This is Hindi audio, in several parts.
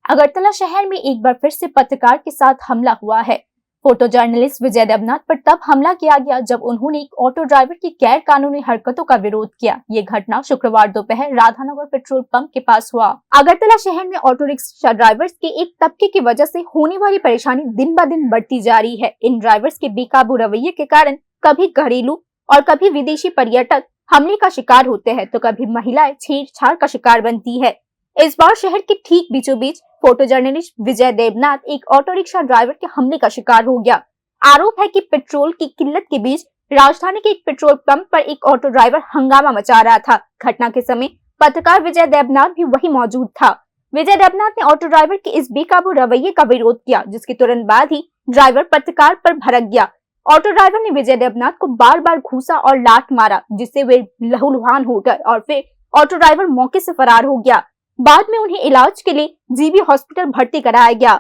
अगरतला शहर में एक बार फिर से पत्रकार के साथ हमला हुआ है। फोटो जर्नलिस्ट विजय देवनाथ पर तब हमला किया गया जब उन्होंने एक ऑटो ड्राइवर की गैर कानूनी हरकतों का विरोध किया। ये घटना शुक्रवार दोपहर राधानगर पेट्रोल पंप के पास हुआ। अगरतला शहर में ऑटो रिक्शा ड्राइवर्स के एक तबके की वजह से होने वाली परेशानी दिन ब दिन बढ़ती जा रही है। इन ड्राइवर्स के बेकाबू रवैये के कारण कभी घरेलू और कभी विदेशी पर्यटक हमले का शिकार होते हैं तो कभी महिलाएं छेड़छाड़ का शिकार बनती है। इस बार शहर के ठीक बीचों बीच फोटो जर्नलिस्ट विजय देवनाथ एक ऑटो रिक्शा ड्राइवर के हमले का शिकार हो गया। आरोप है कि पेट्रोल की किल्लत के बीच राजधानी के एक पेट्रोल पंप पर एक ऑटो ड्राइवर हंगामा मचा रहा था। घटना के समय पत्रकार विजय देवनाथ भी वहीं मौजूद था। विजय देवनाथ ने ऑटो ड्राइवर के इस बेकाबू रवैये का विरोध किया, जिसके तुरंत बाद ही ड्राइवर पत्रकार पर भड़क गया। ऑटो ड्राइवर ने विजय देवनाथ को बार बार घूसा और लात मारा, जिससे वे लहूलुहान हो गए और फिर ऑटो ड्राइवर मौके से फरार हो गया। बाद में उन्हें इलाज के लिए जीबी हॉस्पिटल भर्ती कराया गया।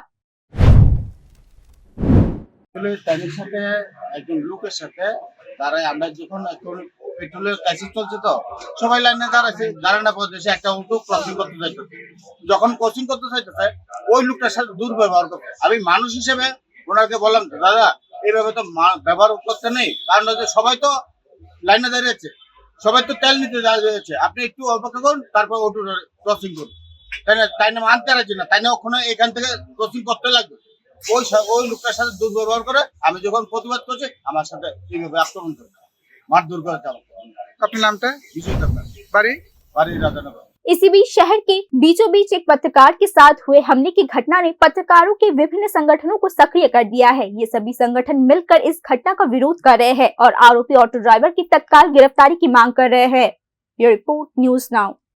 টাইমের সাথে একজন লোকের সাথে দাঁড়ায় আমরা যখন এখন পেট্রোলের ক্রাইসিস চলছে তো সবাই লাইনে দাঁড়াচ্ছে, দাঁড়ানোর পর দেশে একটা অটো ক্রসিং করতে যাইতেছে। যখন ক্রসিং করতে চাইতেছে ওই লোকটার সাথে দুর্ব্যবহার করছে। আমি মানুষ হিসেবে ওনাকে বললাম, দাদা এইভাবে তো ব্যবহার করতে নেই, কারণ হচ্ছে সবাই তো লাইনে দাঁড়িয়েছে, সবাই তো তেল নিতে দাঁড়িয়েছে, আপনি একটু অপেক্ষা করুন, তারপর অটো ক্রসিং করুন। তাই না মানতে পারছি না, তাই না ওখানে এখান থেকে ক্রসিং করতে লাগবে। ওই লোকটার সাথে দুর্ব্যবহার করে আমি যখন প্রতিবাদ করছি আমার সাথে এইভাবে আক্রমণ করে মারধর করে চালাচ্ছে। अपने नाम था विजय देवनाथ, बारी बारी राधानगर। इसी बीच शहर के बीचों बीच एक पत्रकार के साथ हुए हमले की घटना ने पत्रकारों के विभिन्न संगठनों को सक्रिय कर दिया है। ये सभी संगठन मिलकर इस घटना का विरोध कर रहे हैं और आरोपी ऑटो ड्राइवर की तत्काल गिरफ्तारी की मांग कर रहे हैं। ये रिपोर्ट न्यूज़ नाउ।